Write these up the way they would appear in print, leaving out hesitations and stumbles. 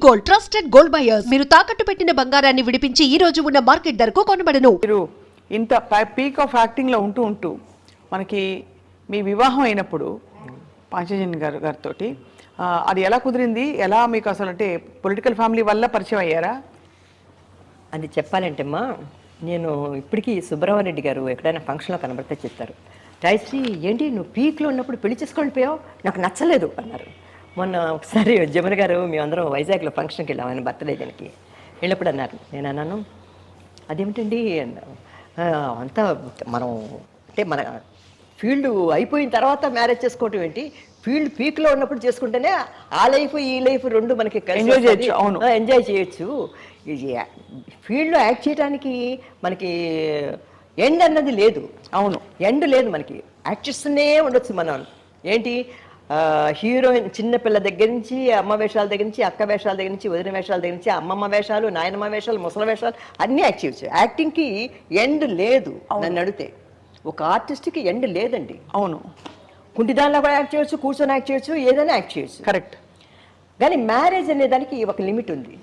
Gold, trusted gold buyers. మీరు తాకట్టు పెట్టిన బంగారాన్ని విడిపించి ఈ రోజు ఉన్న మార్కెట్ ధరకు కొనబడను. మీరు ఇంత పీక్ ఆఫ్ యాక్టింగ్ లో ఉంటూ మనకి మీ వివాహం అయినప్పుడు పాంచజన్య గారితో అది ఎలా కుదిరింది? ఎలా మీకు అసలు అంటే పొలిటికల్ ఫ్యామిలీ వల్ల పరిచయం అయ్యారా? అది చెప్పాలంటే అమ్మా, నేను ఇప్పటికీ సుబ్రహ్మణ్యరెడ్డి గారు ఎక్కడైనా ఫంక్షన్లో కనబడితే చెప్తారు, రాయశ్రీ ఏంటి నువ్వు పీక్లో ఉన్నప్పుడు పెళ్లి చేసుకొని పోయావు, నాకు నచ్చలేదు అన్నారు. మొన్న ఒకసారి జమున గారు మేమందరం వైజాగ్లో ఫంక్షన్కి వెళ్ళాం, ఆయన బర్త్డే దానికి వెళ్ళినప్పుడు అన్నారు. నేను అన్నాను, అదేమిటండి అంతా మనం అంటే మన ఫీల్డ్ అయిపోయిన తర్వాత మ్యారేజ్ చేసుకోవటం ఏంటి, ఫీల్డ్ పీక్లో ఉన్నప్పుడు చేసుకుంటేనే ఆ లైఫ్ ఈ లైఫ్ రెండు మనకి ఎంజాయ్ చేయొచ్చు. అవును, ఎంజాయ్ చేయొచ్చు. ఫీల్డ్లో యాక్ట్ చేయడానికి మనకి ఎండ్ అన్నది లేదు. అవును, ఎండ్ లేదు, మనకి యాక్ట్ చేస్తూనే ఉండొచ్చు. మనం ఏంటి హీరోయిన్ చిన్నపిల్ల దగ్గర నుంచి అమ్మ వేషాల దగ్గర నుంచి అక్క వేషాల దగ్గర నుంచి వదిన వేషాల దగ్గర నుంచి అమ్మమ్మ వేషాలు నాయనమ్మ వేషాలు ముసలి వేషాలు అన్నీ యాక్ట్ చేయొచ్చు. యాక్టింగ్కి ఎండ్ లేదు. నన్ను అడిగితే ఒక ఆర్టిస్ట్కి ఎండ్ లేదండి. అవును, కుంటిదానిలో కూడా యాక్ట్ చేయొచ్చు, కూర్చొని యాక్ట్ చేయొచ్చు, ఏదైనా యాక్ట్ చేయొచ్చు. కరెక్ట్. కానీ మ్యారేజ్ అనే దానికి ఒక లిమిట్ ఉంది,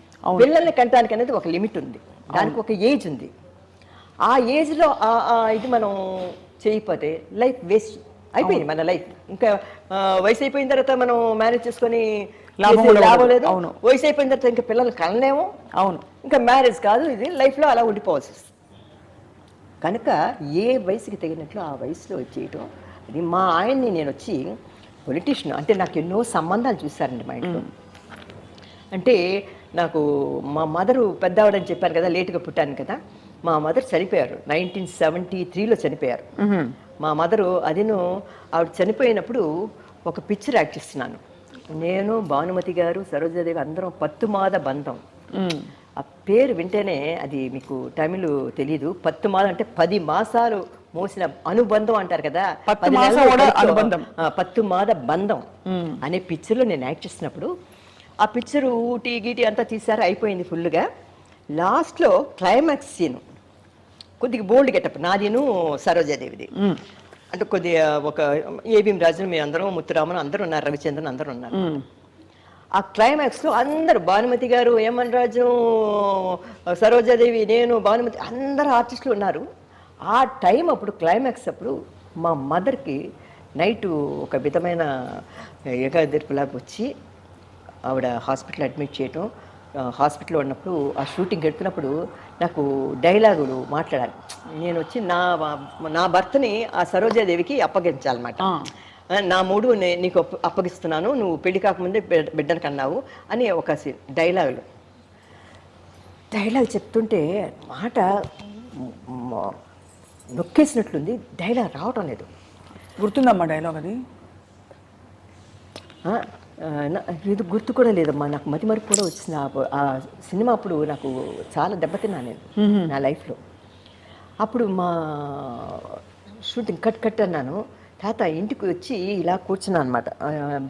పిల్లల్ని కంటానికి అనేది ఒక లిమిట్ ఉంది, దానికి ఒక ఏజ్ ఉంది. ఆ ఏజ్లో ఇది మనం చేయకపోతే లైఫ్ వేస్ట్ అయిపోయింది. మన లైఫ్ ఇంకా వయసు అయిపోయిన తర్వాత మనం మ్యారేజ్ చేసుకొని లాభం లేదు. అవును, వయసు అయిపోయిన తర్వాత ఇంకా పిల్లలు కనలేము. అవును, ఇంకా మ్యారేజ్ కాదు, ఇది లైఫ్లో అలా ఉండిపోవాల్సి వస్తుంది. కనుక ఏ వయసుకి తగినట్లు ఆ వయసులో వచ్చేయటం. అది మా ఆయన్ని నేను వచ్చి పొలిటీషియన్ అంటే నాకు ఎన్నో సంబంధాలు చూశారండి మా ఇంట్లో. అంటే నాకు మా మదరు పెద్దవాడని చెప్పాను కదా, లేటుగా పుట్టాను కదా, మా మదర్ చనిపోయారు 1973లో చనిపోయారు. మా మదరు అదిను ఆవిడ చనిపోయినప్పుడు ఒక పిక్చర్ యాక్ట్ చేస్తున్నాను నేను, భానుమతి గారు, సరోజాదేవి అందరం, పత్తుమాద బంధం. ఆ పేరు వింటేనే అది మీకు తమిళ్ తెలీదు. పత్తుమాద అంటే 10 మాసాలు మోసిన అనుబంధం అంటారు కదా, పత్తుమాద బంధం అనే పిక్చర్లో నేను యాక్ట్ చేసినప్పుడు ఆ పిక్చరు ఊటీ గీటీ అంతా తీసారు, అయిపోయింది ఫుల్గా. లాస్ట్లో క్లైమాక్స్ సీను కొద్దిగా బోల్డ్ గెటప్ నాదిను సరోజాదేవిది. అంటే కొద్దిగా ఒక ఏబిఎం రాజు మీ అందరం, ముత్తురామన్ అందరూ ఉన్నారు, రవిచంద్రన్ అందరూ ఉన్నారు. ఆ క్లైమాక్స్లో అందరు, భానుమతి గారు, ఏమన్ రాజు, సరోజాదేవి, నేను, భానుమతి అందరు ఆర్టిస్టులు ఉన్నారు. ఆ టైం అప్పుడు క్లైమాక్స్ అప్పుడు మా మదర్కి నైటు ఒక విధమైన ఏకాదిర్పులాగా వచ్చి ఆవిడ హాస్పిటల్ అడ్మిట్ చేయటం. హాస్పిటల్లో ఉన్నప్పుడు ఆ షూటింగ్ ఎడుతున్నప్పుడు నాకు డైలాగులు మాట్లాడాలి. నేను వచ్చి నా భర్తని ఆ సరోజాదేవికి అప్పగించాలన్నమాట. నా మూడు నీకు అప్పగిస్తున్నాను, నువ్వు పెళ్లి కాకముందే బిడ్డను కన్నావు అని ఒక డైలాగ్ చెప్తుంటే మాట నొక్కేసినట్లుంది, డైలాగ్ రావటం లేదు. గుర్తుందమ్మా డైలాగ్? అది ఇది గుర్తు కూడా లేదమ్మా, నాకు మతిమరుపు కూడా వచ్చింది. ఆ సినిమా అప్పుడు నాకు చాలా దెబ్బతిన్నా నేను నా లైఫ్లో. అప్పుడు మా షూటింగ్ కట్ అన్నాను. తాత ఇంటికి వచ్చి ఇలా కూర్చున్నాను అనమాట,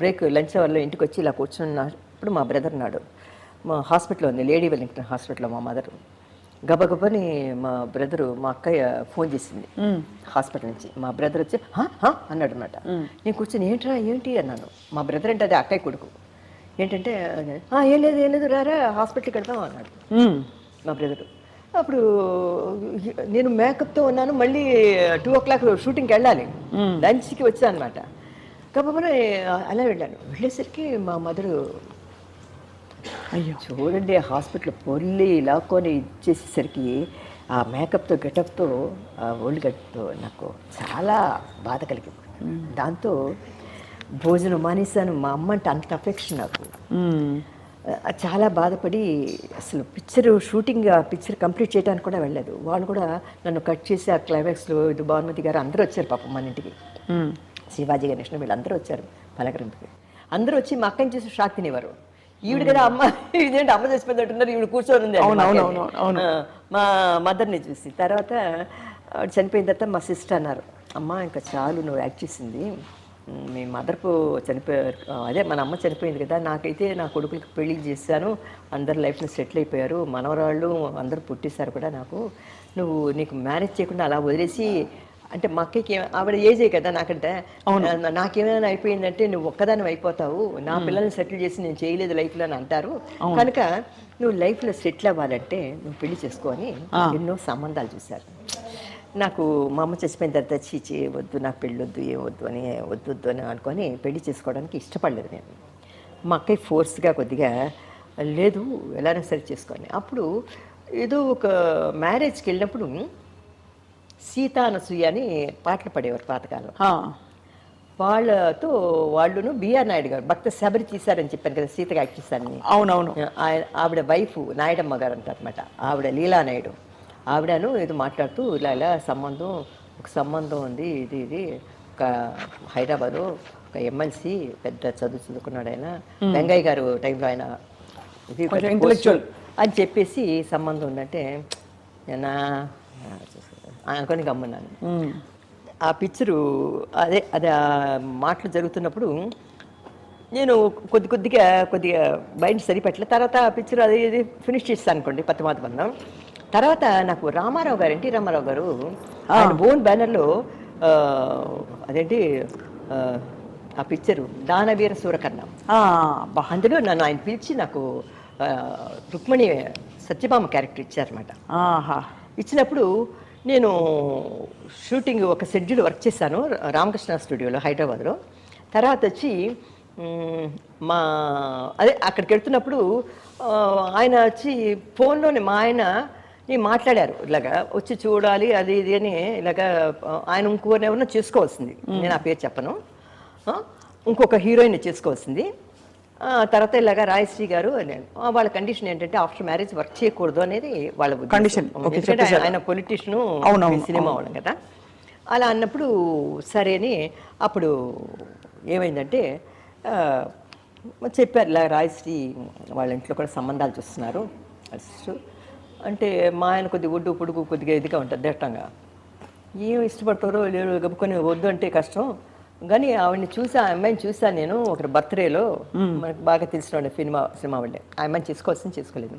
బ్రేక్ లంచ్ అవర్లో ఇంటికి వచ్చి ఇలా కూర్చున్నప్పుడు మా బ్రదర్ ఉన్నాడు. మా హాస్పిటల్లో ఉంది, లేడీ వెల్లింగ్టన్ హాస్పిటల్లో మా మదర్. గబగబని మా బ్రదరు, మా అక్కయ్య ఫోన్ చేసింది హాస్పిటల్ నుంచి. మా బ్రదర్ వచ్చి అన్నాడు అనమాట. నేను కూర్చొని ఏంటి అన్నాను. మా బ్రదర్ అంటే అదే అక్కయ్య కొడుకు. ఏంటంటే ఏం లేదు రారా హాస్పిటల్కి వెళ్తాం అన్నాడు మా బ్రదరు. అప్పుడు నేను మేకప్తో ఉన్నాను, మళ్ళీ 2 o'clock షూటింగ్కి వెళ్ళాలి, లంచ్కి వచ్చాను అనమాట. గబగబని అలా వెళ్ళేసరికి మా మదరు, అయ్యో చూడండి హాస్పిటల్ పొల్లి లాక్కొని ఇచ్చేసేసరికి ఆ మేకప్తో గెటప్తో ఆ ఓల్డ్ గెటప్తో నాకు చాలా బాధ కలిగింది. దాంతో భోజనం మానేశాను. మా అమ్మ అంటే అంత అఫెక్షన్ నాకు. చాలా బాధపడి అసలు షూటింగ్ ఆ పిక్చర్ కంప్లీట్ చేయడానికి కూడా వెళ్ళలేదు. వాళ్ళు కూడా నన్ను కట్ చేసి ఆ క్లైమాక్స్లో ఇది భానుమతి గారు అందరూ వచ్చారు పాపం మన ఇంటికి, శివాజీ గణేష్ణ వీళ్ళందరూ వచ్చారు పలకరింపుకి. అందరూ వచ్చి మా అక్కని చేసి షాక్ తినేవారు. ఈవిడ కదా అమ్మ, ఇదేంటి అమ్మ చచ్చిపోతున్నారు, ఈవిడ కూర్చొని ఉంది మా మదర్ని చూసి. తర్వాత చనిపోయిన తర్వాత మా సిస్టర్ అన్నారు, అమ్మ ఇంకా చాలు నువ్వు యాక్ట్ చేసింది, మీ మదర్కు చనిపోయారు, అదే మన అమ్మ చనిపోయింది కదా, నాకైతే నా కొడుకులకి పెళ్లి చేశాను, అందరు లైఫ్లో సెటిల్ అయిపోయారు, మనవరాళ్ళు అందరూ పుట్టేశారు కూడా నాకు, నీకు మ్యారేజ్ చేయకుండా అలా వదిలేసి అంటే మా అక్కకి ఆవిడ ఏజే కదా నాకంటే, నాకేమైనా అయిపోయిందంటే నువ్వు ఒక్కదాని అయిపోతావు, నా పిల్లల్ని సెటిల్ చేసి నేను చేయలేదు లైఫ్లో అని అంటారు, కనుక నువ్వు లైఫ్లో సెటిల్ అవ్వాలంటే నువ్వు పెళ్లి చేసుకో అని ఎన్నో సంబంధాలు చూశారు. నాకు మా అమ్మ చచ్చిపోయిన తర్వాత చీచి వద్దు, నాకు పెళ్ళొద్దు, ఏమొద్దు అని వద్దు అని అనుకొని పెళ్లి చేసుకోవడానికి ఇష్టపడలేదు నేను. మా అక్కయ్య ఫోర్స్గా కొద్దిగా లేదు ఎలానే సరి చేసుకోండి. అప్పుడు ఏదో ఒక మ్యారేజ్కి వెళ్ళినప్పుడు సీత అనసూయ అని పాటలు పడేవారు పాతకాలం. వాళ్ళతో వాళ్ళును బిఆర్ నాయుడు గారు భక్త శబరి తీశారని చెప్పాను కదా, సీతగా యాక్ట్ చేశారని. అవునవును. ఆవిడ వైఫ్ నాయుడమ్మ గారు అంటారు అనమాట, ఆవిడ లీలా నాయుడు. ఆవిడను ఏదో మాట్లాడుతూ ఇలా ఒక సంబంధం ఉంది, ఇది ఒక హైదరాబాదు ఒక ఎమ్మెల్సీ పెద్ద చదువుకున్నాడు ఆయన, వెంగయ్య గారు టైంలో ఆయన ఇది ఇంటలెక్చువల్ అని చెప్పేసి సంబంధం ఉందంటే నేను అనుకొని గమ్మున్నాను. ఆ పిక్చరు అదే ఆ మాటలు జరుగుతున్నప్పుడు నేను కొద్దిగా బయట సరిపెట్టలే. తర్వాత ఆ పిక్చర్ అది ఇది ఫినిష్ చేస్తాను అనుకోండి, పతిమాతబంధం. తర్వాత నాకు రామారావు గారు, ఎన్టీ రామారావు గారు ఆయన బోన్ బ్యానర్లో అదేంటి ఆ పిక్చరు దానవీర సూరకర్ణం, అందులో నన్ను ఆయన పిలిచి నాకు రుక్మిణి సత్యభామ క్యారెక్టర్ ఇచ్చారన్నమాట. ఇచ్చినప్పుడు నేను షూటింగ్ ఒక షెడ్యూల్ వర్క్ చేశాను రామకృష్ణ స్టూడియోలో హైదరాబాద్లో. తర్వాత వచ్చి అక్కడికి వెళ్తున్నప్పుడు ఆయన వచ్చి ఫోన్లోనే మా ఆయన మాట్లాడారు, ఇలాగా వచ్చి చూడాలి అది ఇది అని. ఇలాగా ఆయన ఇంకోనెవరన్నా చేసుకోవాల్సింది, నేను ఆ పేరు చెప్పను, ఇంకొక హీరోయిన్ చేసుకోవాల్సింది. తర్వాత ఇలాగా రాయశ్రీ గారు వాళ్ళ కండిషన్ ఏంటంటే ఆఫ్టర్ మ్యారేజ్ వర్క్ చేయకూడదు అనేది వాళ్ళ కండిషన్. ఆయన పొలిటీషియన్, సినిమా వాళ్ళం కదా. అలా అన్నప్పుడు సరే అని అప్పుడు ఏమైందంటే చెప్పారు ఇలా రాయశ్రీ వాళ్ళ ఇంట్లో కూడా సంబంధాలు చూస్తున్నారు అంటే, మా ఆయన కొద్దిగా ఒడ్డు పొడుగు కొద్దిగా ఇదిగా ఉంటుంది దట్టంగా, ఏం ఇష్టపడతారో లేదో గబుకొని వద్దు అంటే కష్టం. కానీ ఆవిడని చూసా, ఆ అమ్మాయిని చూసాను నేను ఒకరి బర్త్డేలో, మనకు బాగా తెలిసిన సినిమా వాళ్ళే. ఆ అమ్మాయిని చేసుకోలేదు,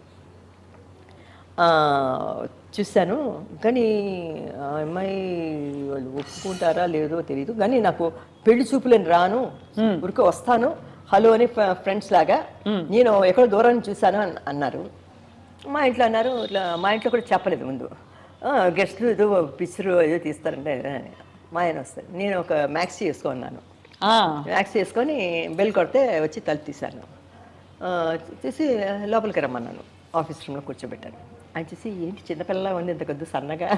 చూశాను. కానీ ఆ అమ్మాయి వాళ్ళు ఒప్పుకుంటారా లేదో తెలియదు. కానీ నాకు పెళ్లి చూపులని రాను, ఊరికే వస్తాను హలో అని ఫ్రెండ్స్ లాగా, నేను ఎక్కడో దూరాన్ని చూశాను అన్నారు. మా ఇంట్లో అన్నారు ఇట్లా, మా ఇంట్లో కూడా చెప్పలేదు ముందు, గెస్ట్లు ఏదో పిక్చర్ ఏదో తీస్తారంటే మా ఆయన వస్తారు. నేను ఒక మ్యాక్సీ వేసుకున్నాను, మ్యాక్సీ వేసుకొని బెల్ కొడితే వచ్చి తలుపు తీశాను. తీసి లోపలికి రమ్మన్నాను, ఆఫీస్ రూమ్లో కూర్చోబెట్టాను. ఆయన చూసి ఏంటి చిన్నపిల్లలా ఉంది ఇంత కొద్ది సన్నగా,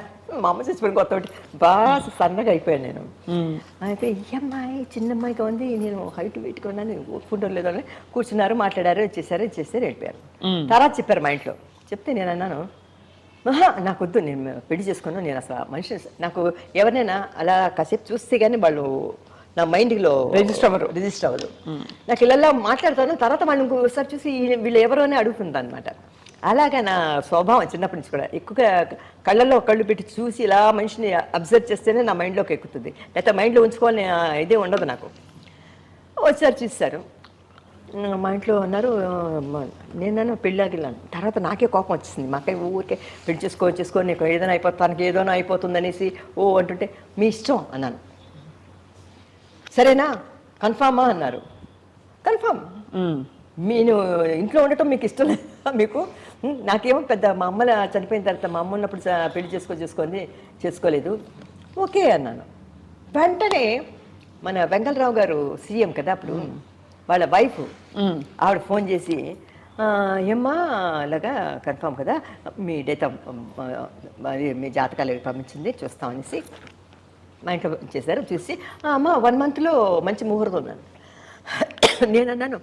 మా అమ్మ చచ్చిపోయిన కొత్త బాగా సన్నగా అయిపోయాను నేను. అయితే ఈ అమ్మాయి చిన్న అమ్మాయిగా ఉంది, నేను హైట్ వెయిట్గా ఉన్నాను, ఒప్పుకుంటారు లేదో అని కూర్చున్నారు, మాట్లాడారు, ఇచ్చేసారు వెళ్ళిపోయారు. తర్వాత చెప్పారు మా ఇంట్లో. చెప్తే నేను అన్నాను నాకు వద్దు, నేను పెళ్లి చేసుకున్నాను, నేను అసలు మనిషి నాకు ఎవరినైనా అలా కాసేపు చూస్తే కానీ వాళ్ళు నా మైండ్లో రిజిస్టర్ అవ్వదు. నాకు ఇలా మాట్లాడతాను, తర్వాత వాళ్ళు ఇంకోసారి చూసి వీళ్ళు ఎవరు అని అడుగుతుంటాను అనమాట. అలాగా నా స్వభావం చిన్నప్పటి నుంచి కూడా. ఎక్కువగా కళ్ళల్లో కళ్ళు పెట్టి చూసి ఇలా మనిషిని అబ్జర్వ్ చేస్తేనే నా మైండ్లోకి ఎక్కుతుంది, లేకపోతే మైండ్లో ఉంచుకోవాలని ఇదే ఉండదు నాకు. వచ్చారు చూస్తారు, మా ఇంట్లో అన్నారు, నేను పెళ్ళాగిలాను. తర్వాత నాకే కోపం వచ్చింది, మా అక్కయ్య ఊరికే పెళ్లి చేసుకో నీకు ఏదైనా అయిపోతుంది, తనకి ఏదైనా అయిపోతుంది అనేసి అంటుంటే మీ ఇష్టం అన్నాను. సరేనా కన్ఫామా అన్నారు. కన్ఫామ్, నేను ఇంట్లో ఉండటం మీకు ఇష్టం లేదా మీకు? నాకేమో పెద్ద మా అమ్మ చనిపోయిన తర్వాత మా అమ్మ ఉన్నప్పుడు పెళ్లి చేసుకోలేదు, ఓకే అన్నాను. వెంటనే మన వెంగళరావు గారు సీఎం కదా అప్పుడు, వాళ్ళ వైఫ్ ఆవిడ ఫోన్ చేసి ఏమ్మా అలాగా కన్ఫామ్ కదా, మీ డేట్ మీ జాతకాలు పంపించింది చూస్తామనేసి మా ఇంట్లో చేశారు. చూసి అమ్మ 1 monthలో మంచి ముహూర్తం ఉన్నాను. నేను అన్నాను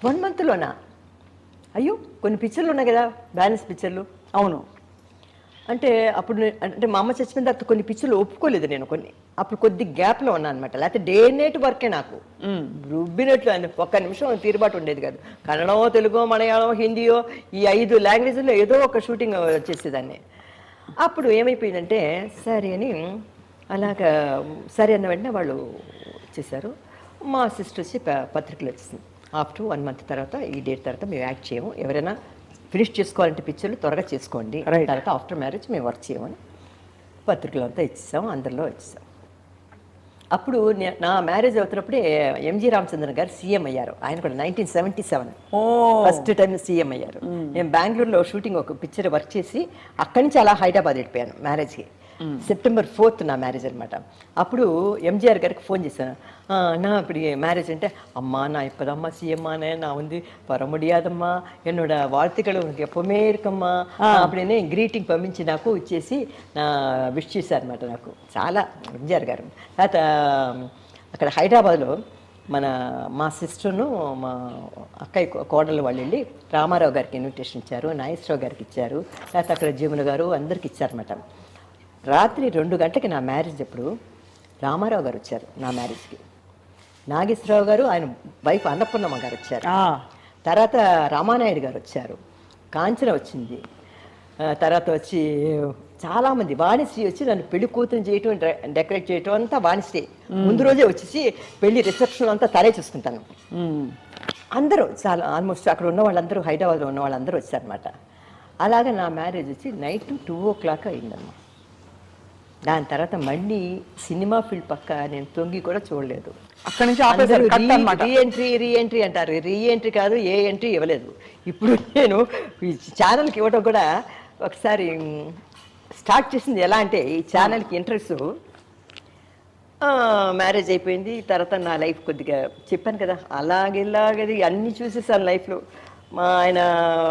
1 monthలోనా? అయ్యో కొన్ని పిక్చర్లు ఉన్నాయి కదా బ్యాలెన్స్ పిక్చర్లు. అవును అంటే అప్పుడు అంటే మా అమ్మ చచ్చిపోయిన తర్వాత కొన్ని పిక్చర్లు ఒప్పుకోలేదు నేను, కొన్ని అప్పుడు కొద్ది గ్యాప్లో ఉన్నాను అనమాట. లేకపోతే డే నైట్ వర్కే నాకు రుబ్బినట్లు అని ఒక్క నిమిషం తీరుబాటు ఉండేది కాదు. కన్నడమో తెలుగో మలయాళమో హిందీయో ఈ 5 లాంగ్వేజ్లో ఏదో ఒక షూటింగ్ వచ్చేసేదాన్ని. అప్పుడు ఏమైపోయిందంటే సరే అని అలాగా సరే అన్న వెంటనే వాళ్ళు వచ్చేసారు. మా సిస్టర్ వచ్చి పత్రికలు వచ్చేసింది, ఆఫ్టర్ 1 month తర్వాత ఈ డేట్ తర్వాత మేము యాక్ట్ చేయము, ఎవరైనా ఫినిష్ చేసుకోవాలంటే పిక్చర్లు త్వరగా చేసుకోండి, తర్వాత ఆఫ్టర్ మ్యారేజ్ మేము వర్క్ చేయమని పత్రికలు అంతా ఇచ్చేసాము, అందరిలో ఇచ్చేసాం. అప్పుడు నా మ్యారేజ్ అవుతున్నప్పుడే ఎంజి రామచంద్రన్ గారు సీఎం అయ్యారు. ఆయన కూడా 1977 ఫస్ట్ టైం సీఎం అయ్యారు. నేను బెంగళూరులో షూటింగ్ ఒక పిక్చర్ వర్క్ చేసి అక్కడి నుంచి అలా హైదరాబాద్ వెళ్ళిపోయాను మ్యారేజ్కి. సెప్టెంబర్ 4th నా మ్యారేజ్ అనమాట. అప్పుడు ఎంజిఆర్ గారికి ఫోన్ చేశాను, నా இப்படி మ్యారేజ్ అంటే, அம்மா நான் இப்போதாம்மா சிஎம்மானே, நான் வந்து வர முடியாதம்மா, என்னோட வாழ்த்துக்கள் உனக்கு எப்பவுமே இருக்கమ్మా அப்படின்னு గ్రీటింగ్ పంపించి నాకు ఇచ్చేసి విష్ చేశారనమాట నాకు చాలా ఎంజిఆర్ గారు. తర్వాత అక్కడ హైదరాబాద్లో మా సిస్టర్ను మా అక్కయ్య కోడలు వాళ్ళు వెళ్ళి రామారావు గారికి ఇన్విటేషన్ ఇచ్చారు, నాగేశ్వరరావు గారికి ఇచ్చారు, లేకపోతే అక్కడ జీవన గారు అందరికి ఇచ్చారన్నమాట. రాత్రి 2 గంటలకి నా మ్యారేజ్ అప్పుడు రామారావు గారు వచ్చారు నా మ్యారేజ్కి, నాగేశ్వరరావు గారు ఆయన వైఫ్ అన్నపూర్ణమ్మ గారు వచ్చారు, తర్వాత రామానాయుడు గారు వచ్చారు, కాంచన వచ్చింది, తర్వాత వచ్చి చాలామంది వాణిశ్రీ వచ్చి నన్ను పెళ్లి కూతురు చేయటం డెకరేట్ చేయటం అంతా వాణిశ్రీ ముందు రోజే వచ్చేసి పెళ్లి రిసెప్షన్ అంతా తనే చూసుకుంటాను. అందరూ చాలా ఆల్మోస్ట్ అక్కడ ఉన్న వాళ్ళందరూ హైదరాబాద్లో ఉన్న వాళ్ళందరూ వచ్చారనమాట. అలాగే నా మ్యారేజ్ వచ్చి నైట్ 2 o'clock అయిందమ్మా. దాని తర్వాత మళ్ళీ సినిమా ఫీల్డ్ పక్క నేను తొంగి కూడా చూడలేదు. అక్కడి నుంచి రీఎంట్రీ అంటారు. రీఎంట్రీ కాదు, ఏ ఎంట్రీ ఇవ్వలేదు. ఇప్పుడు నేను ఈ ఛానల్కి ఇవ్వడం కూడా ఒకసారి స్టార్ట్ చేసింది ఎలా అంటే, ఈ ఛానల్కి ఇంట్రెస్ట్ మ్యారేజ్ అయిపోయింది. తర్వాత నా లైఫ్ కొద్దిగా చెప్పాను కదా, అలాగేది అన్నీ చూసేసాను లైఫ్లో. మా ఆయన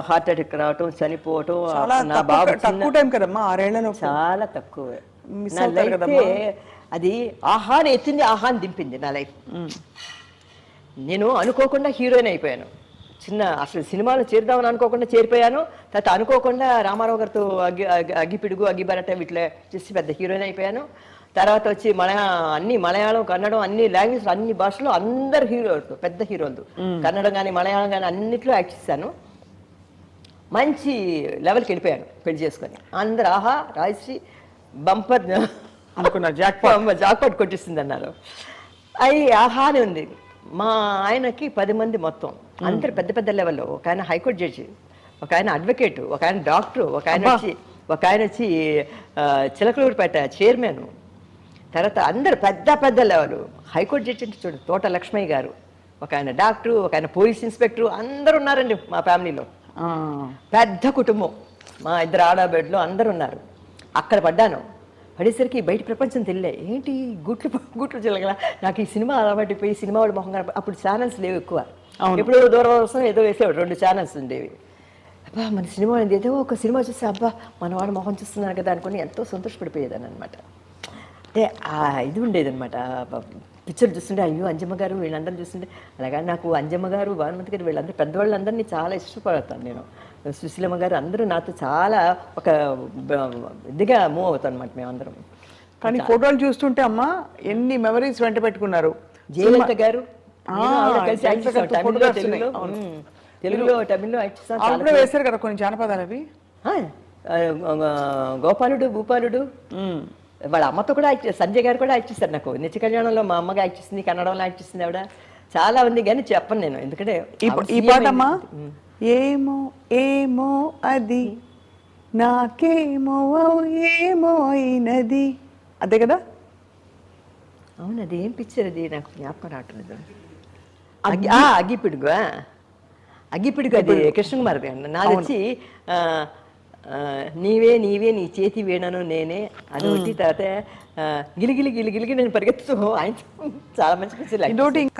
హార్ట్ అటాక్ రావటం, చనిపోవటం, నా బాబు తక్కువ టైం కదమ్మా, 6 ఏళ్లలో చాలా తక్కువ. నా లైఫ్ అది ఆహాని ఎత్తింది, ఆహాని దింపింది నా లైఫ్. నేను అనుకోకుండా హీరోయిన్ అయిపోయాను. అసలు సినిమాలో చేరుదామని అనుకోకుండా చేరిపోయాను. తర్వాత అనుకోకుండా రామారావు గారితో అగ్గిపిడుగు, అగ్గిబరట వీటిలో చేసి పెద్ద హీరోయిన్ అయిపోయాను. తర్వాత వచ్చి అన్ని మలయాళం, కన్నడం, అన్ని లాంగ్వేజ్, అన్ని భాషలో అందరు హీరోలు, పెద్ద హీరోలు, కన్నడం కానీ మలయాళం కానీ అన్నిట్లో యాక్ట్ చేశాను. మంచి లెవెల్కి వెళ్ళిపోయాను పెళ్లి చేసుకొని. అందరు ఆహా రాజశ్రీ బంపర్ అనుకున్నా, జాక్పాట్ కొట్టిస్తుంది అన్నారు. అవి ఆహానే ఉంది. మా ఆయనకి 10 మంది మొత్తం, అందరు పెద్ద పెద్ద లెవెల్లో. ఒక ఆయన హైకోర్టు జడ్జి, ఒక ఆయన అడ్వకేట్, ఒక ఆయన డాక్టరు, ఒక ఆయన వచ్చి చిలకలూరుపేట చైర్మన్, తర్వాత అందరు పెద్ద పెద్ద లెవెల్. హైకోర్టు జడ్జి అంటే చూడండి, తోట లక్ష్మయ్య గారు, ఒక ఆయన డాక్టరు, ఒక ఆయన పోలీస్ ఇన్స్పెక్టరు, అందరు ఉన్నారండి మా ఫ్యామిలీలో. పెద్ద కుటుంబం, మా 2 ఆడబిడ్డలు అందరు ఉన్నారు. అక్కడ పడేసరికి బయట ప్రపంచం తెలియలే. ఏంటి గుట్లు చిలగల. నాకు ఈ సినిమా అలవాటిపోయి సినిమా వాడు మొహం కనప. అప్పుడు ఛానల్స్ లేవు ఎక్కువ, ఎప్పుడు దూరదర్శనం ఏదో వేసేవాడు, 2 ఛానల్స్ ఉండేవి. అబ్బా మన సినిమా ఏదో ఒక సినిమా చూస్తే అబ్బా మనవాడు మొహం చూస్తున్నాను కదా అనుకుని ఎంతో సంతోషపడిపోయేదాన్ని అనమాట. అంటే ఇది ఉండేదన్నమాట. పిక్చర్ చూస్తుంటే అయ్యో అంజమ్మ గారు వీళ్ళందరూ చూస్తుంటే, అలాగే నాకు అంజమ్మ గారు, భానుమతి గారు వీళ్ళందరూ పెద్దవాళ్ళందరినీ చాలా ఇష్టపడతాను నేను. సుశీలమ్మ గారు అందరూ నాతో చాలా ఒక ఇదిగా మూవ్ అవుతాం అనమాట మేమందరం. కానీ ఫోటోలు చూస్తుంటే అమ్మా ఎన్ని మెమరీస్ వెంట పెట్టుకున్నారు. జయలలిత గారు తెలుగులో తమిళ్లో వేశారు కదా కొన్ని జానపదాలు. అవి గోపాలుడు భూపాలుడు, వాళ్ళ అమ్మతో కూడా సంజయ్ గారు కూడా యాక్ట్ చేశారు. నాకు నిత్య కళ్యాణంలో మా అమ్మగా యాక్ట్ చేసింది, కన్నడంలో యాక్ట్ చేసింది ఆవిడ. చాలా ఉంది కానీ చెప్పను నేను, ఎందుకంటే ఈ పాట అమ్మా ఏమో ఏమో అది నాకేమో ఏమో అయినది, అదే కదా? అవును, అది ఏం పిక్చర్ అది నాకు జ్ఞాపకం రావట్లేదు. అగ్గిపిడుగు, అగ్గిపిడుగు అది కృష్ణకుమార్ గారు. నాది వచ్చి నీవే నీవే నీ చేతి వీణను నేనే, అది ఒకటి. తర్వాత గిలిగిలి గిలిగిలిగి నేను పరిగెత్తుతూ ఆయన చాలా మంచి పిక్చర్.